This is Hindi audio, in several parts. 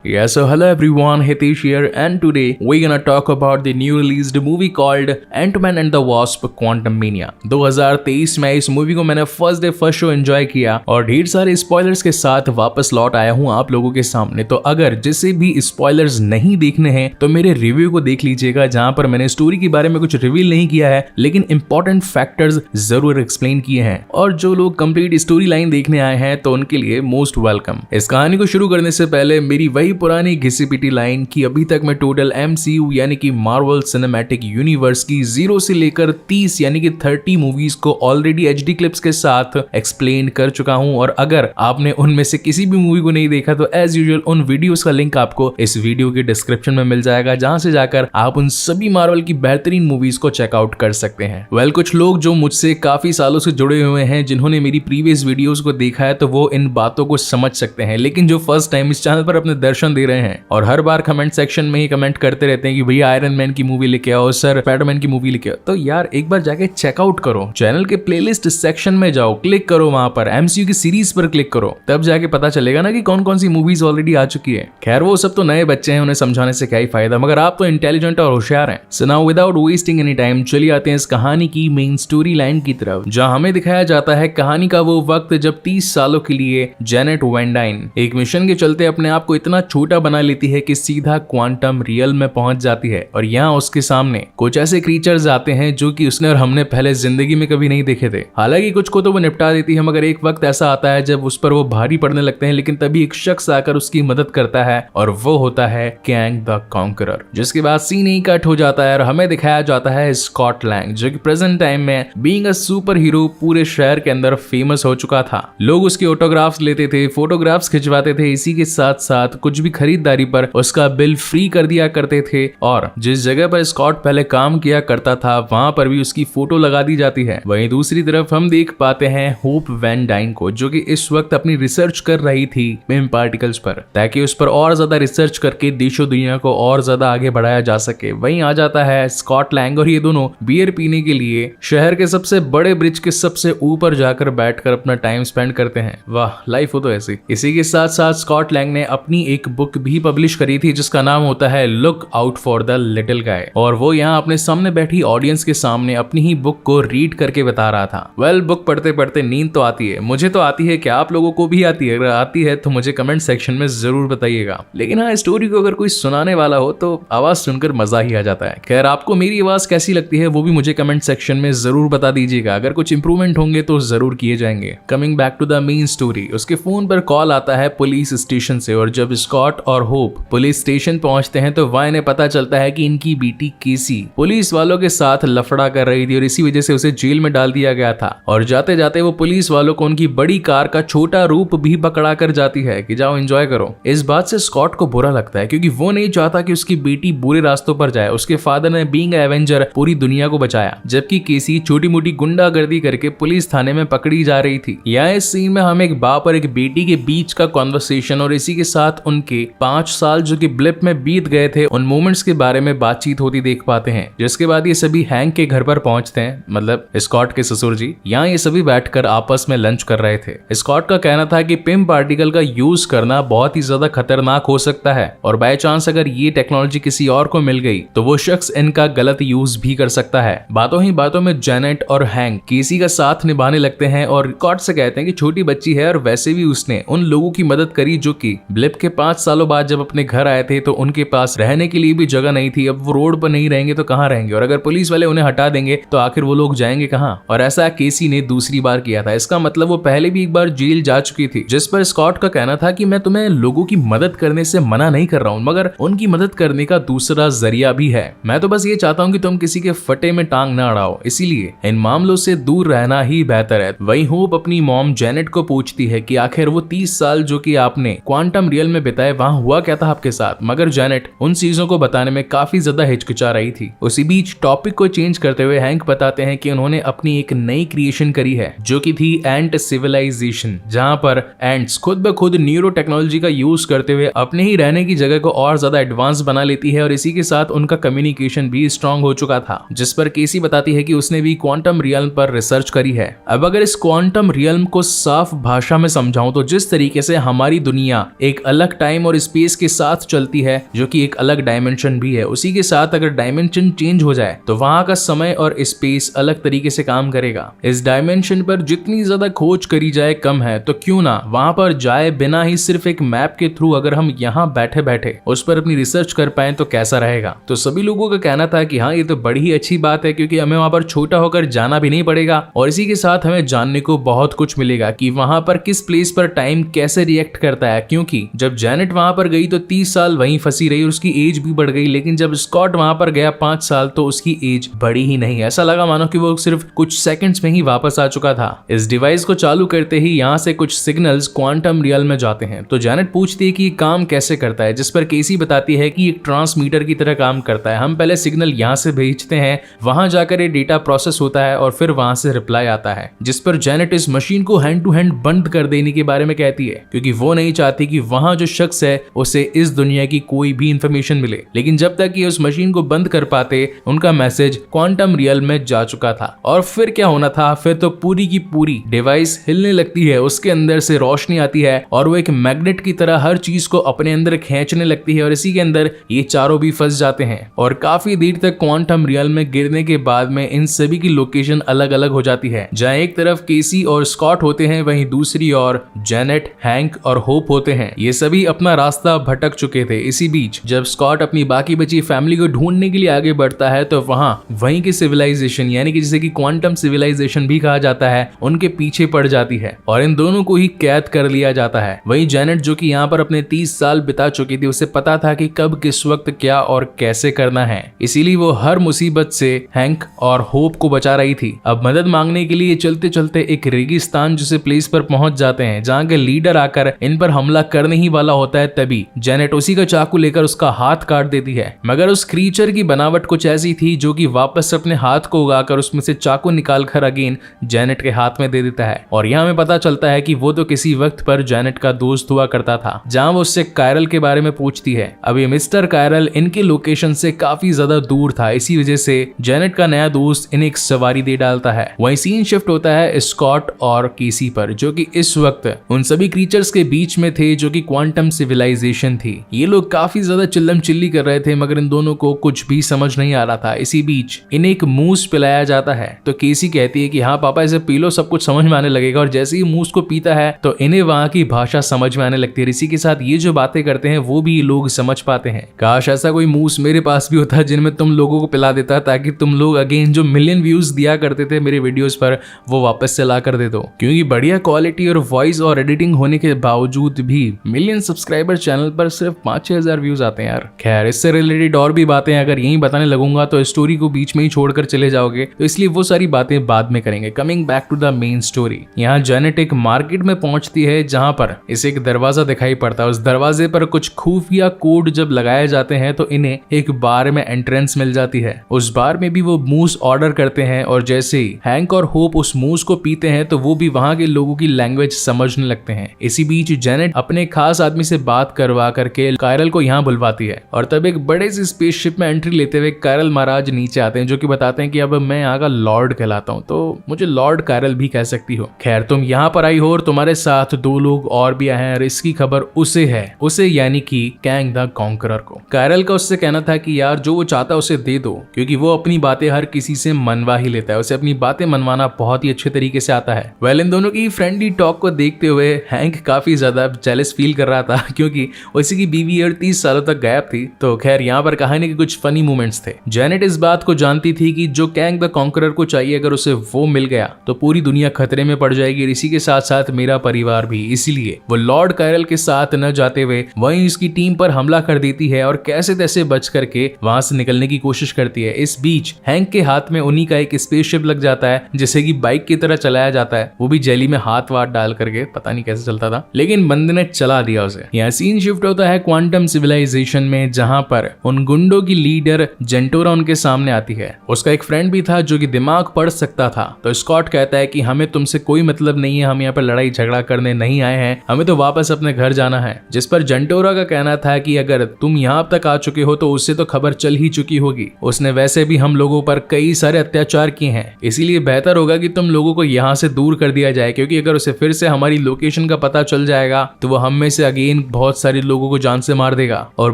Yeah, so hello everyone, Hitesh here, and today we're gonna talk about the new released movie called Ant-Man and the Wasp: Quantumania। 2023 में इस मूवी को मैंने first day first show enjoy किया और ढेर सारे स्पॉयलर्स के साथ वापस लौट आया हूँ आप लोगों के सामने। तो अगर जिसे भी स्पॉयलर्स नहीं देखने हैं तो मेरे रिव्यू को देख लीजिएगा, जहां पर मैंने स्टोरी के बारे में कुछ रिवील नहीं किया है लेकिन इंपॉर्टेंट फैक्टर्स जरूर एक्सप्लेन किए हैं। और जो लोग कंप्लीट स्टोरी लाइन देखने आए हैं तो उनके लिए मोस्ट वेलकम। इस कहानी को शुरू करने से पहले मेरी वही पुरानी घिसी पिटी लाइन कि अभी तक मैं टोटल MCU यानी कि मार्वल सिनेमैटिक यूनिवर्स की 0 से लेकर 30 यानी कि 30 मूवीज को ऑलरेडी HD क्लिप्स के साथ एक्सप्लेन कर चुका हूं। और अगर आपने उनमें से किसी भी मूवी को नहीं देखा तो एज यूजुअल उन वीडियोस का लिंक आपको इस वीडियो के डिस्क्रिप्शन में मिल जाएगा, जहां से जाकर आप उन सभी मार्वल की बेहतरीन मूवीज को चेकआउट कर सकते हैं। कुछ लोग जो मुझसे काफी सालों से जुड़े हुए हैं, जिन्होंने मेरी प्रीवियस वीडियोस को देखा है, तो वो इन बातों को समझ सकते हैं। लेकिन जो फर्स्ट टाइम इस चैनल पर अपने दर्शन दे रहे हैं और हर बार कमेंट सेक्शन में ही कमेंट करते रहते हैं कि भैया आयरन मैन की मूवी लेके आओ, सर स्पाइडरमैन की मूवी लेके आओ, तो यार एक बार जाके चेकआउट करो, चैनल के प्लेलिस्ट सेक्शन में जाओ, क्लिक करो, वहां पर MCU की सीरीज पर क्लिक करो, तब जाके पता चलेगा ना कि कौन कौन सी मूवीज ऑलरेडी आ चुकी है। खैर वो सब तो नए बच्चे हैं, उन्हें समझाने से क्या ही फायदा, मगर आप तो इंटेलिजेंट और होशियार हैं। So now without wasting any time चलिए आते हैं इस कहानी की मेन स्टोरी लाइन की तरफ, जहां हमें दिखाया जाता है कहानी का वो वक्त जब 30 सालों के लिए जेनेट वैन डाइन एक मिशन के चलते अपने आप को इतना छोटा बना लेती है कि सीधा क्वांटम रियल में पहुंच जाती है। और यहाँ उसके सामने कुछ ऐसे क्रीचर्स आते हैं जो कि उसने और हमने पहले जिंदगी में कभी नहीं देखे थे। हालांकि कुछ को तो वो निपटा देती है, मगर एक वक्त ऐसा आता है जब उस पर वो भारी पड़ने लगते हैं। लेकिन तभी एक शख्स आकर उसकी मदद करता है और वो होता है कैंग द कॉन्करर। जिसके बाद सीन ही कट हो जाता है और हमें दिखाया जाता है स्कॉट लैंग, जो कि प्रेजेंट टाइम में बीइंग अ सुपर हीरो पूरे शहर के अंदर फेमस हो चुका था। लोग उसके ऑटोग्राफ्स लेते थे, फोटोग्राफ्स खिंचवाते थे, इसी के साथ साथ कुछ भी खरीदारी पर उसका बिल फ्री कर दिया करते थे। और जिस जगह पर स्कॉट पहले काम किया करता था वहां पर भी उसकी फोटो लगा दी जाती है। वहीं दूसरी तरफ हम देख पाते हैं होप वैन डाइन को, जो कि इस वक्त अपनी रिसर्च कर रही थी बीम पार्टिकल्स पर, ताकि उस पर और ज्यादा रिसर्च करके देशों दुनिया को और ज्यादा आगे बढ़ाया जा सके। वहीं आ जाता है स्कॉट लैंग और ये दोनों बियर पीने के लिए शहर के सबसे बड़े ब्रिज के सबसे ऊपर जाकर बैठकर अपना टाइम स्पेंड करते हैं। वाह, लाइफ हो तो ऐसी। इसी के साथ साथ स्कॉट लैंग ने अपनी एक बुक भी पब्लिश करी थी जिसका नाम होता है look out for the little guy, और वो यहाँ अपने सामने बैठी ऑडियंस के सामने अपनी ही बुक को रीड करके बता रहा था। बुक पढ़ते पढ़ते नींद तो आती है, मुझे तो आती है, क्या आप लोगों को भी आती है? अगर आती है तो मुझे कमेंट सेक्शन में जरूर बताइएगा। लेकिन हाँ, स्टोरी को अगर कोई सुनाने वाला हो तो आवाज सुनकर मजा ही आ जाता है। खैर आपको मेरी आवाज कैसी लगती है वो भी मुझे कमेंट सेक्शन में जरूर बता दीजिएगा, अगर कुछ इंप्रूवमेंट होंगे तो जरूर किए जाएंगे। Coming back to the main story, उसके फोन पर कॉल आता है पुलिस स्टेशन से, और जब स्कॉट और होप पुलिस स्टेशन पहुंचते हैं तो वाई ने पता चलता है कि इनकी बेटी केसी पुलिस वालों के साथ लफड़ा कर रही थी और इसी वजह से उसे जेल में डाल दिया गया था। और जाते जाते वो पुलिस वालों को उनकी बड़ी कार का छोटा रूप भी पकड़ा कर जाती है कि जाओ एंजॉय करो। इस बात से स्कॉट को बुरा लगता है क्योंकि वो नहीं चाहता कि उसकी बेटी बुरे रास्तों पर जाए। उसके फादर ने बीइंग एवेंजर पूरी दुनिया को बचाया, जबकि केसी छोटी मोटी गुंडागर्दी करके पुलिस थाने में पकड़ी जा रही थी। यहाँ इस सीन में हम एक बाप और एक बेटी के बीच का कॉन्वर्सेशन और इसी के साथ उनके 5 साल जो कि ब्लिप में बीत गए थे उन मोमेंट्स के बारे में बातचीत होती देख पाते हैं। जिसके बाद ये सभी हैंक के घर पर पहुंचते हैं, मतलब स्कॉट के ससुर जी। यहाँ ये सभी बैठकर आपस में लंच कर रहे थे। स्कॉट का कहना था कि पिम पार्टिकल का यूज करना बहुत ही ज्यादा खतरनाक हो सकता है और बाय चांस अगर ये टेक्नोलॉजी किसी और को मिल गई तो वो शख्स इनका गलत यूज भी कर सकता है। बातों ही बातों में जेनेट और हैंक केसी का साथ निभाने लगते हैं और स्कॉट से कहते हैं कि छोटी बच्ची है और वैसे भी उसने उन लोगों की मदद करी जो कि ब्लिप के 5 सालों बाद जब अपने घर आए थे तो उनके पास रहने के लिए भी जगह नहीं थी। अब वो रोड पर नहीं रहेंगे तो कहाँ रहेंगे, और अगर पुलिस वाले उन्हें हटा देंगे तो आखिर वो लोग जाएंगे कहाँ। और ऐसा केसी ने दूसरी बार किया था, इसका मतलब वो पहले भी एक बार जेल जा चुकी थी। जिस पर स्कॉट का कहना था कि मैं तुम्हें लोगों की मदद करने से मना नहीं कर रहा हूँ, मगर उनकी मदद करने का दूसरा जरिया भी है। मैं तो बस ये चाहता हूँ कि तुम किसी के फटे में टांग ना अड़ाओ, इसीलिए इन मामलों से दूर रहना ही बेहतर है। वहीं होप अपनी मॉम जेनेट को पूछती है कि आखिर वो 30 साल जो कि आपने क्वांटम रियल में बिताए वहां हुआ क्या था आपके साथ, मगर जेनेट उन चीजों को बताने में काफी ज्यादा हिचकिचा रही थी। उसी बीच टॉपिक को चेंज करते हुए हैंक बताते हैं कि उन्होंने अपनी एक नई क्रिएशन करी है जो कि थी एंट सिविलाइजेशन, जहां पर एंट्स खुद ब खुद न्यूरो टेक्नोलॉजी का यूज करते हुए अपने ही रहने की जगह को और ज्यादा एडवांस बना लेती है और इसी के साथ उनका कम्युनिकेशन भी स्ट्रांग हो चुका था। जिस पर केसी बताती है कि उसने भी क्वांटम रियल्म पर रिसर्च करी है। अब अगर इस क्वांटम रियल्म को साफ भाषा में समझाऊं तो जिस तरीके से हमारी दुनिया एक अलग टाइम टाइम और स्पेस के साथ चलती है, जो कि एक अलग डायमेंशन भी है। उसी के साथ अगर डायमेंशन चेंज हो जाए तो वहां का समय और स्पेस अलग तरीके से काम करेगा। इस डायमेंशन पर जितनी ज्यादा खोज करी जाए कम है, तो क्यों ना वहां पर जाए बिना ही सिर्फ एक मैप के थ्रू अगर हम यहाँ बैठे बैठे उस पर अपनी रिसर्च कर पाए तो कैसा रहेगा। तो सभी लोगों का कहना था कि हाँ, ये तो बड़ी ही अच्छी बात है, क्योंकि हमें वहां पर छोटा होकर जाना भी नहीं पड़ेगा और इसी के साथ हमें जानने को बहुत कुछ मिलेगा कि वहां पर किस प्लेस पर टाइम कैसे रिएक्ट करता है। क्योंकि जब जेनेट वहां पर गई तो 30 साल वहीं फंसी रही और उसकी एज भी बढ़ गई, लेकिन जब स्कॉट वहां पर गया 5 साल तो उसकी एज बढ़ी ही नहीं। ऐसा लगा मानो कि वो सिर्फ कुछ सेकंड्स में ही वापस आ चुका था। इस डिवाइस को चालू करते ही यहाँ से कुछ सिग्नल्स क्वांटम रियल में जाते हैं। तो जेनेट पूछती है कि काम कैसे करता है, जिस पर केसी बताती है कि एक ट्रांसमीटर की तरह काम करता है। हम पहले सिग्नल यहाँ से भेजते हैं, वहां जाकर ये डेटा प्रोसेस होता है और फिर वहां से रिप्लाई आता है, जिस पर जेनेट इस मशीन को हैंड टू हैंड बंद कर देने के बारे में कहती है, क्योंकि वो नहीं चाहती कि वहां जो शख्स है उसे इस दुनिया की कोई भी इंफॉर्मेशन मिले। लेकिन जब तक ये उस मशीन को बंद कर पाते, उनका मैसेज क्वांटम रियल में जा चुका था। और फिर क्या होना था, फिर तो पूरी की पूरी डिवाइस हिलने लगती है, उसके अंदर से रोशनी आती है और वो एक मैग्नेट की तरह हर चीज को अपने अंदर खींचने लगती है और इसी के अंदर ये चारों भी फंस जाते हैं। और काफी देर तक क्वांटम रियल में गिरने के बाद में इन सभी की लोकेशन अलग अलग हो जाती है। जहाँ एक तरफ केसी और स्कॉट होते हैं, वहीं दूसरी ओर जेनेट, हैंक और होप होते हैं। ये सभी अपना रास्ता भटक चुके थे। इसी बीच जब स्कॉट अपनी बाकी बची फैमिली को ढूंढने के लिए आगे बढ़ता है तो वहीं की सिविलाइजेशन, यानी कि जिसे कि क्वांटम सिविलाइजेशन भी कहा जाता है, उनके पीछे पड़ जाती है और इन दोनों को ही कैद कर लिया जाता है। वहीं जेनेट, जो कि यहाँ पर अपने 30 साल बिता चुकी थी, उसे पता था कि कब किस वक्त क्या और कैसे करना है, इसीलिए वो हर मुसीबत से हैंक और होप को बचा रही थी। अब मदद मांगने के लिए चलते चलते एक रेगिस्तान जैसे प्लेस पर पहुंच जाते हैं, जहाँ के लीडर आकर इन पर हमला करने ही वाला होता है। तभी जेनेट उसी का चाकू लेकर उसका हाथ काट देती है, मगर उस क्रीचर की बनावट कुछ ऐसी थी जो कि वापस अपने हाथ को उगाकर उसमें से चाकू निकालकर अगेन जेनेट के हाथ में दे देता है। और यहाँ हमें पता चलता है कि वो तो किसी वक्त पर जेनेट का दोस्त हुआ करता था, जहाँ वो उससे कायरल के बारे में पूछती है। अब ये मिस्टर कायरल इनके लोकेशन से काफी ज्यादा दूर था, इसी वजह से जेनेट का नया दोस्त इन्हें एक सवारी दे डालता है। वहीं सीन शिफ्ट होता है स्कॉट और केसी पर, जो कि इस वक्त उन सभी क्रीचर्स के बीच में थे जो कि क्वांटम सिविलाइजेशन थी। ये लोग काफी ज्यादा चिल्लम चिल्ली कर रहे थे, मगर इन दोनों को कुछ भी समझ नहीं आ रहा था। इसी बीच इन्हें एक मूस पिलाया जाता है, तो केसी कहती है कि हाँ पापा, इसे पी लो, सब कुछ समझ में आने लगेगा। और जैसे ही मूस को पीता है तो इन्हें वहां की भाषा समझ में आने लगती है। इसी के साथ ये जो बातें करते हैं वो भी लोग समझ पाते हैं। काश ऐसा कोई मूस मेरे पास भी होता जिनमें तुम लोगों को पिला देता, ताकि तुम लोग अगेन जो मिलियन व्यूज दिया करते थे मेरे वीडियोस पर, वो वापस से ला कर दे दो। क्योंकि बढ़िया क्वालिटी और वॉइस और एडिटिंग होने के बावजूद भी मिलियन सब्सक्राइबर चैनल पर सिर्फ 5-6 हजार व्यूज आते हैं यार। खैर, इससे रिलेटेड और भी बातें अगर यही बताने लगूंगा तो स्टोरी को बीच में ही छोड़कर चले जाओगे, तो इसलिए वो सारी बातें बाद में करेंगे। Coming back to the main story, यहाँ जेनेट एक मार्केट में पहुंचती है जहां पर इसे एक दरवाजा दिखाई पड़ता है। उस दरवाजे पर कुछ खुफिया कोड जब लगाए जाते हैं तो इन्हें एक बार में एंट्रेंस मिल जाती है। उस बार में भी वो मूस ऑर्डर करते हैं और जैसे ही हैंक और होप उस मूस को पीते हैं तो वो भी वहां के लोगों की लैंग्वेज समझने लगते हैं। इसी बीच जेनेट अपने खास आदमी से बात करवा करके कायरल को यहाँ बुलवाती है और तब एक बड़े से स्पेसशिप में एंट्री लेते हुए कायरल महाराज नीचे आते हैं, जो कि बताते हैं कि अब मैं यहाँ का लॉर्ड कहलाता हूँ, तो मुझे लॉर्ड कायरल भी कह सकती हो। खैर, तुम यहाँ पर आई हो और तुम्हारे साथ 2 लोग और भी आए हैं और इसकी खबर उसे है, उसे यानी कि कैंग द कॉन्करर को। कायरल का उससे कहना था कि यार जो वो चाहता है उसे दे दो, क्योंकि वो अपनी बातें हर किसी से मनवा ही लेता है, उसे अपनी बातें मनवाना बहुत ही अच्छे तरीके से आता है। वेल, इन दोनों की फ्रेंडली टॉक को देखते हुए हैंक काफी ज्यादा जेलस फील कर रहा था, क्योंकि उसी की बीवी और 30 सालों तक गायब थी। तो खैर, यहाँ पर कहानी के कुछ फनी मोमेंट्स थे। जेनेट इस बात को जानती थी कि जो कैंग द कॉन्करर को चाहिए, अगर उसे वो मिल गया तो पूरी दुनिया खतरे में पड़ जाएगी, इसी के साथ साथ मेरा परिवार भी। इसीलिए वो लॉर्ड कायरल के साथ न जाते हुए वहीं इसकी टीम पर हमला कर देती है और कैसे तैसे बच करके वहां से निकलने की कोशिश करती है। इस बीच हैंक के हाथ में उन्हीं का एक स्पेसशिप लग जाता है, जिसे कि बाइक की तरह चलाया जाता है, वो भी जेली में हाथ वाथ डाल करके, पता नहीं कैसे चलता था, लेकिन बंदे ने चला दिया उसे। यहाँ सीन शिफ्ट होता है क्वांटम सिविलाइजेशन में, जहां पर उन गुंडों की लीडर जेंटोरा उनके सामने आती है। उसका एक फ्रेंड भी था जो कि दिमाग पढ़ सकता था। तो स्कॉट कहता है कि हमें तुमसे कोई मतलब नहीं है, हम यहाँ पर लड़ाई झगड़ा करने नहीं आए हैं, हमें तो वापस अपने घर जाना है। जिस पर जेंटोरा का कहना था कि अगर तुम यहाँ तक आ चुके हो तो उससे तो खबर चल ही चुकी होगी, उसने वैसे भी हम लोगों पर कई सारे अत्याचार किए हैं, इसीलिए बेहतर होगा कि तुम लोगों को यहाँ से दूर कर दिया जाए, क्योंकि अगर उसे फिर से हमारी लोकेशन का पता चल जाएगा तो वो हम में से अगेन बहुत सारे लोगों को जान से मार देगा। और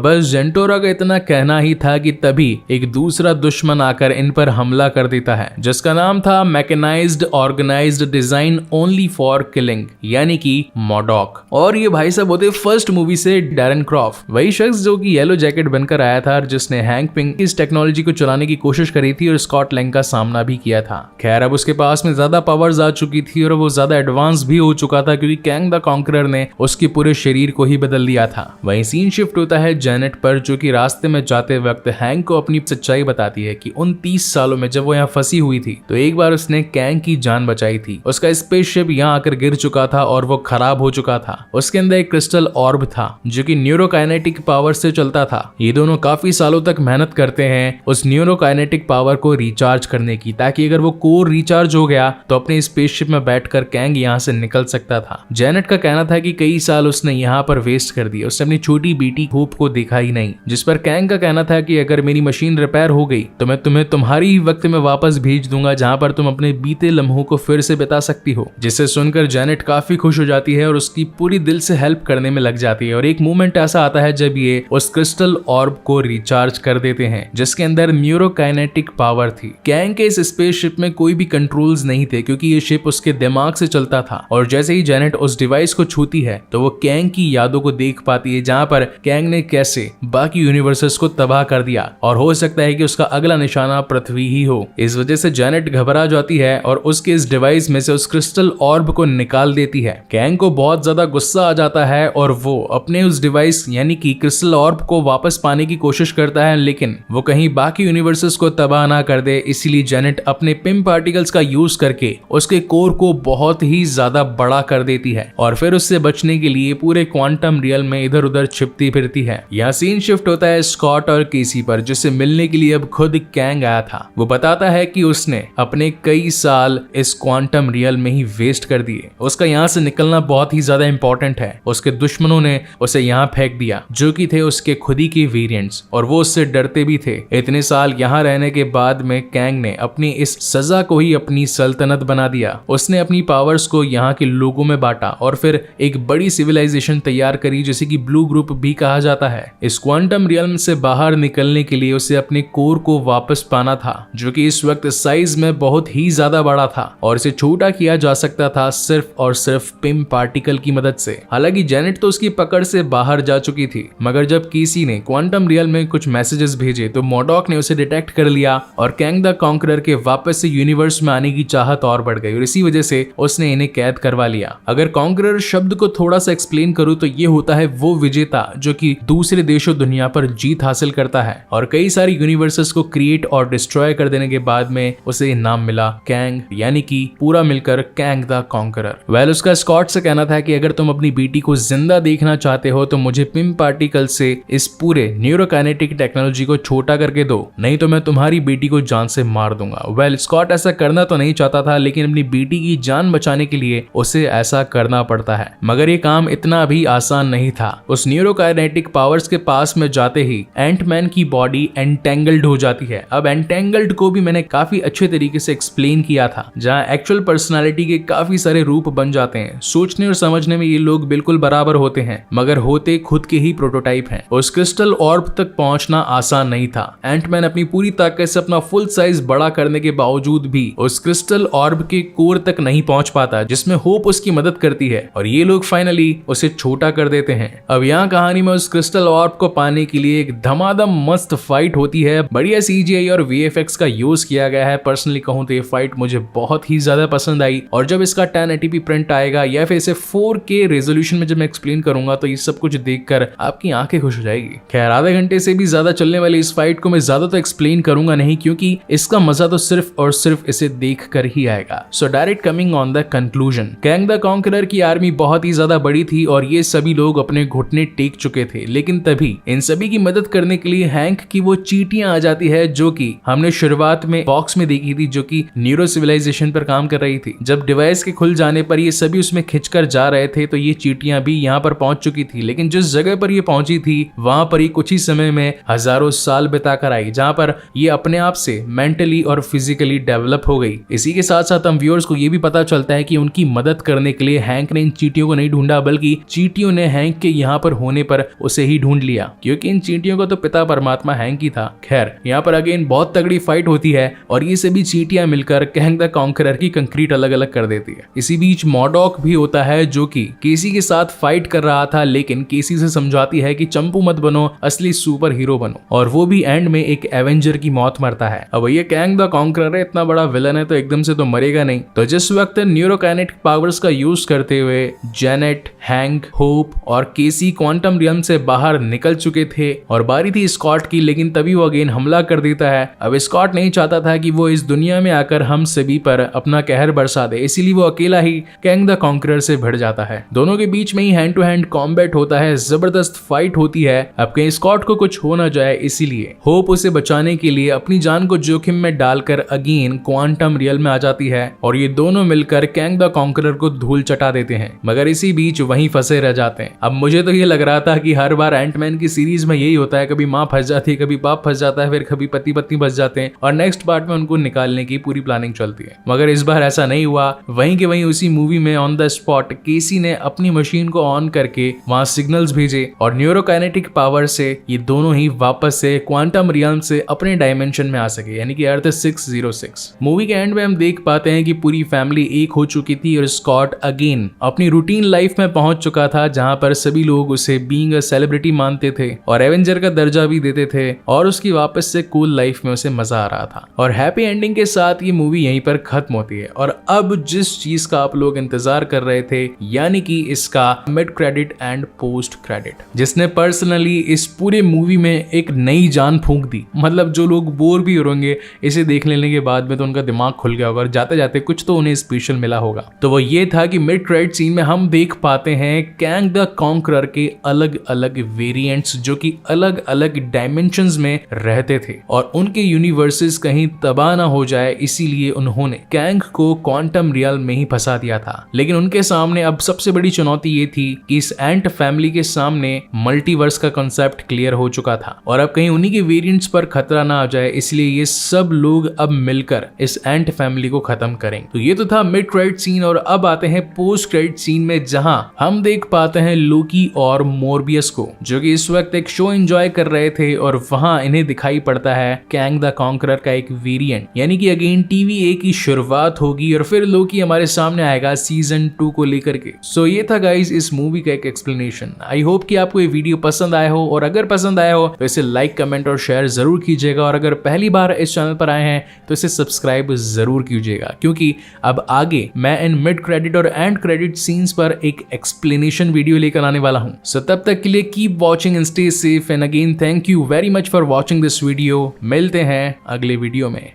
बस जेंटोरा का इतना कहना ही था कि तभी एक दूसरा दुश्मन आकर इन पर हमला कर देता है, जिसका नाम था mechanised organised design only for killing, यानी कि मॉडॉक। और ये भाई साहब होते फर्स्ट मूवी से डैरन क्रॉफ्ट, वही शख्स जो कि येलो जैकेट बनकर आया था, जिसने हैंक पिंग इस टेक्नोलॉजी को चलाने की कोशिश करी थी और स्कॉट लैंग का सामना भी किया था। खैर अब उसके पास में ज्यादा पावर्स आ चुकी थी और वो ज्यादा एडवांस भी हो चुका था, क्योंकि कैंग द कॉन्करर ने उसके पूरे शरीर को ही बदल दिया था। वहीं सीन शिफ्ट होता है जेनेट पर, जो कि रास्ते में जाते वक्त हैंक को अपनी सच्चाई बताती है कि उन 30 सालों में जब वो यहाँ फंसी हुई थी तो एक बार उसने कैंग की जान बचाई थी। उसका स्पेसशिप यहाँ आकर गिर चुका था और वो खराब हो चुका था। उसके अंदर एक क्रिस्टल ऑर्ब था जो कि न्यूरोकाइनेटिक पावर से चलता था। ये दोनों काफी सालों तक मेहनत करते हैं उस न्यूरोकाइनेटिक पावर को रिचार्ज करने की, ताकि अगर वो कोर रिचार्ज हो गया तो अपने स्पेसशिप में बैठकर कैंग यहाँ से निकल सकता था। जेनेट का कहना था कि कई साल उसने यहाँ पर वेस्ट कर दिए, उसने अपनी छोटी बेटी होप को देखा ही नहीं। जिस पर कैंग का कहना था कि अगर मेरी मशीन रिपेयर हो गई तो मैं तुम्हें तुम्हारी ही वक्त में वापस भेज दूंगा, जहाँ पर तुम अपने बीते लम्हों को फिर से बिता सकती हो। जिसे सुनकर जेनेट काफी खुश हो जाती है और उसकी पूरी दिल से हेल्प करने में लग जाती है। और एक मोमेंट ऐसा आता है जब ये उस क्रिस्टल ऑर्ब को रिचार्ज कर देते हैं, जिसके अंदर न्यूरोकाइनेटिक पावर थी। कैंग के इस स्पेसशिप में कोई भी कंट्रोल्स नहीं थे, क्योंकि ये शिप उसके दिमाग से चलता था। और जैसे ही जेनेट उस डिवाइस को छूती है तो वो कैंग की यादों को देख पाती है, जहां पर कैंग ने कैसे बाकी यूनिवर्सेस को तबाह कर दिया और हो सकता है कि उसका अगला निशाना पृथ्वी ही हो। इस वजह से जेनेट घबरा जाती है और उसके इस डिवाइस में से उस क्रिस्टल ऑर्ब को निकाल देती है। कैंग को बहुत ज्यादा गुस्सा आ जाता है और वो अपने उस डिवाइस यानी कि क्रिस्टल ऑर्ब को वापस पाने की कोशिश करता है, लेकिन वो कहीं बाकी यूनिवर्सेस को तबाह ना कर दे। इसीलिए जेनेट अपने पिम पार्टिकल्स का यूज करके उसके कोर को बहुत ही ज्यादा बड़ा कर देती है और फिर उससे बचने के लिए पूरे क्वांटम रियल में इधर उधर छिपती फिरती है। यहाँ सीन शिफ्ट होता है स्कॉट और केसी पर, जिससे मिलने के लिए अब खुद कैंग आया था। वो बताता है कि उसने अपने कई साल इस क्वांटम रियल में ही वेस्ट कर दिए। उसका यहाँ से निकलना बहुत ही ज्यादा इंपॉर्टेंट है। उसके दुश्मनों ने उसे यहाँ फेंक दिया, जो कि थे उसके खुद ही के वेरिएंट्स, और वो उससे डरते भी थे। इतने साल यहाँ रहने के बाद में कैंग ने अपनी इस सजा को ही अपनी सल्तनत बना दिया। उसने अपनी पावर्स को यहाँ के लोगों में बांटा और फिर एक बड़ी सिविलाइजेशन तैयार करी, जिसे कि ब्लू ग्रुप भी कहा जाता है। इस क्वांटम रियल्म से बाहर निकलने के लिए उसे अपने कोर को वापस पाना था, जो कि इस वक्त साइज में बहुत ही ज्यादा बड़ा था और इसे छोटा किया जा सकता था सिर्फ और सिर्फ पिम पार्टिकल की मदद से। हालांकि जेनेट तो उसकी पकड़ से बाहर जा चुकी थी, मगर जब केसी ने क्वांटम रियल में कुछ मैसेजेस भेजे तो मॉडॉक ने उसे डिटेक्ट कर लिया और कैंग द कॉन्करर के वापस से यूनिवर्स में आने की चाहत और बढ़ गई और इसी वजह से उसने इन्हें कैद करवा लिया। अगर कॉन्करर शब्द को थोड़ा सा एक्सप्लेन करूं तो ये होता है वो विजेता जो कि दूसरे देशों दुनिया पर जीत हासिल करता है और कई सारी यूनिवर्सेस को क्रिएट और डिस्ट्रॉय कर देने के बाद में उसे नाम मिला कैंग, यानी कि पूरा मिलकर कैंग द कॉन्करर। वेल उसका स्कॉट से कहना था कि अगर तुम अपनी बेटी को जिंदा देखना चाहते हो तो मुझे पिम पार्टिकल से इस पूरे न्यूरोकाइनेटिक टेक्नोलॉजी को छोटा करके दो, नहीं तो मैं तुम्हारी बेटी को जान से मार दूंगा। वेल स्कॉट ऐसा करना तो नहीं चाहता था, लेकिन अपनी बेटी की जान बचाने के लिए उसे ऐसा करना पड़ता है। मगर ये काम इतना भी आसान नहीं था। उस न्यूरोकाइनेटिक पावर्स के पास में जाते ही एंटमैन की बॉडी एंटेंगल्ड हो जाती है। अब एंटेंगल्ड को भी मैंने काफी अच्छे तरीके से एक्सप्लेन किया था, जहां एक्चुअल पर्सनालिटी के काफी सारे रूप बन जाते हैं। सोचने और समझने में ये लोग बिल्कुल बराबर होते हैं, मगर होते खुद के ही प्रोटोटाइप हैं। उस क्रिस्टल ऑर्ब तक पहुंचना आसान नहीं था। एंटमैन अपनी पूरी ताकत से अपना फुल साइज बड़ा करने के बावजूद भी उस क्रिस्टल ऑर्ब के कोर तक नहीं पहुंच पाता, जिसमें होप उसकी मदद करती है और ये लोग फाइनली उसे छोटा कर देते हैं। अब यहाँ कहानी में उस क्रिस्टल ऑर्ब को पाने के लिए एक धमाधम मस्त फाइट होती है। बढ़िया सीजीआई और वीएफएक्स का यूज किया गया है। पर्सनली कहूं तो ये फाइट मुझे बहुत ही ज्यादा पसंद आई और जब इसका 1080p प्रिंट आएगा या फिर इसे 4K रेजोल्यूशन में जब मैं एक्सप्लेन करूंगा तो ये सब कुछ देखकर आपकी आंखें खुश हो जाएगी। खैर आधे घंटे से भी ज्यादा चलने वाली इस फाइट को मैं ज्यादा तो एक्सप्लेन करूंगा नहीं, क्योंकि इसका मजा तो सिर्फ और सिर्फ इसे देख कर ही आएगा। So direct coming on the conclusion, Kang the conqueror की आर्मी बहुत ही ज्यादा बड़ी थी और ये सभी लोग अपने घुटने टेक चुके थे, लेकिन तभी इन सभी की मदद करने के लिए हैंक की वो चींटियां आ जाती है जो कि हमने शुरुआत में बॉक्स में देखी थी, जो कि न्यूरो सिविलाइजेशन पर काम कर रही थी। जब डिवाइस के खुल जाने पर ये सभी उसमें खिंचकर जा रहे थे तो ये चींटियां भी यहाँ पर पहुंच चुकी थी, लेकिन जिस जगह पर ये पहुंची थी वहां पर ये कुछ ही समय में हजारों साल बिता कर आई, जहां पर ये अपने आप से मेंटली और फिजिकली डेवलप हो गई। इसी के साथ साथ हम व्यूअर्स को ये भी पता चलता है कि उनकी मदद करने के लिए हैंक ने इन चींटियों को नहीं ढूंढा, बल्कि चींटियों ने हैंक के यहाँ पर होने पर उसे ही ढूंढ लिया, क्योंकि इन चींटियों का तो पिता परमात्मा हैंक ही था। खैर, यहाँ पर अगेन बहुत तगड़ी फाइट होती है और ये सभी चींटियां मिलकर कैंग द कॉन्करर की कंक्रीट अलग अलग कर देती है। इसी बीच मॉडॉक भी होता है जो कि केसी के साथ फाइट कर रहा था, लेकिन केसी से समझाती है कि चंपू मत बनो, असली सुपर हीरो बनो, और वो भी एंड में एक एवेंजर की मौत मरता है। अब ये कैंग द कॉन्करर है, इतना बड़ा विलन है तो एकदम से तो मरेगा नहीं। तो जिस वक्त न्यूरोकाइनेटिक पावर्स का यूज करते हुए जेनेट, हैंक, होप और केसी क्वांटम रियल्म से बाहर निकल चुके थे और बारी थी स्कॉट की, लेकिन तभी वो अगेन हमला कर देता है। अब स्कॉट नहीं चाहता था कि वो इस दुनिया में आकर हम सभी पर अपना कहर बरसा दे, इसीलिए वो अकेला ही कैंग द कॉन्करर से भिड़ जाता है। दोनों के बीच में ही हैंड टू हैंड कॉम्बैट होता है, जबरदस्त फाइट होती है। अब कहीं स्कॉट को कुछ हो ना जाए, इसीलिए होप उसे बचाने के लिए अपनी जान को जोखिम में डालकर अगेन क्वांटम रियल में आ जाती है और ये दोनों मिलकर कैंग द कॉन्करर को धूल चटा देते हैं, मगर इसी बीच वहीं फंसे रह जाते हैं। अब मुझे तो ये लग रहा था कि हर बार एंटमैन की सीरीज में यही होता है, कभी माँ फंस जाती है, कभी बाप फंस जाता है, फिर कभी पति पत्नी फंस जाते हैं और नेक्स्ट पार्ट में उनको निकालने की पूरी प्लानिंग चलती है। मगर इस बार ऐसा नहीं हुआ। वहीं के वहीं उसी मूवी में ऑन द स्पॉट केसी ने अपनी मशीन को ऑन करके वहां सिग्नल्स भेजे और न्यूरोकाइनेटिक पावर से ये दोनों ही वापस से क्वांटम रियल्म से अपने डायमेंशन में आ सके, यानी कि अर्थ 606। मूवी के एंड में हम देख पाते हैं कि पूरी फैमिली एक हो चुकी थी और स्कॉट अगेन अपनी रूटीन लाइफ में पहुंच चुका था, जहां पर सभी लोग उसे बीइंग अ सेलिब्रिटी मानते थे और एवेंजर का दर्जा भी देते थे और उसकी वापस से कूल लाइफ में उसे मजा आ रहा था। और हैप्पी एंडिंग के साथ ये मूवी यहीं पर खत्म होती है। और अब जिस चीज का आप लोग इंतजार कर रहे थे, यानी कि इसका mid credit and post credit, जिसने पर्सनली इस पूरे मूवी में एक नई जान फूंक दी। मतलब जो लोग बोर भी होंगे इसे देख लेने के बाद में, तो उनका दिमाग खुल गया होगा और जाते जाते कुछ तो उन्हें स्पेशल मिला होगा। तो वो ये था कि मिड क्रेडिट सीन में हम देख पाते हैं कैंग द कॉन्करर के अलग अलग वेरिएंट्स जो कि अलग अलग डायमेंशंस में रहते थे और उनके यूनिवर्सेस कहीं तबाह ना हो जाए, इसीलिए उन्होंने कैंग को क्वांटम रियल्म में ही फंसा दिया था। लेकिन उनके सामने अब सबसे बड़ी चुनौती ये थी कि इस एंट फैमिली के सामने मल्टीवर्स का कॉन्सेप्ट क्लियर हो चुका था और अब कहीं उन्हीं के वेरिएंट्स पर खतरा ना आ जाए, इसलिए ये सब लोग अब मिलकर इस एंट फैमिली को खत्म करेंगे। तो ये तो था मिड क्रेडिट सीन और अब आते हैं पोस्ट क्रेडिट सीन में, जहां हम देख पाते हैं लोकी और मोरबियस को, जो कि इस वक्त एक शो एंजॉय कर रहे थे और वहां इन्हें दिखाई पड़ता है कैंग द कॉन्करर का एक वेरिएंट, यानी कि अगेन TVA की शुरुआत होगी और फिर लोकी हमारे सामने आएगा सीजन 2 को लेकर के। सो ये था गाइस इस मूवी का एक एक्सप्लेनेशन। आई होप कि आपको ये वीडियो पसंद आया हो और अगर पसंद आया हो तो इसे लाइक, कमेंट और शेयर जरूर कीजिएगा और अगर पहली बार इस चैनल पर आए हैं तो इसे सब्सक्राइब जरूर कीजिएगा, क्योंकि अब आगे मैं इन मिड क्रेडिट और एंड क्रेडिट सीन्स पर एक एक्सप्लेनेशन वीडियो लेकर आने वाला हूं। सो तब तक के लिए keep watching and stay safe and again thank you very much for watching this video. मिलते हैं अगले वीडियो में।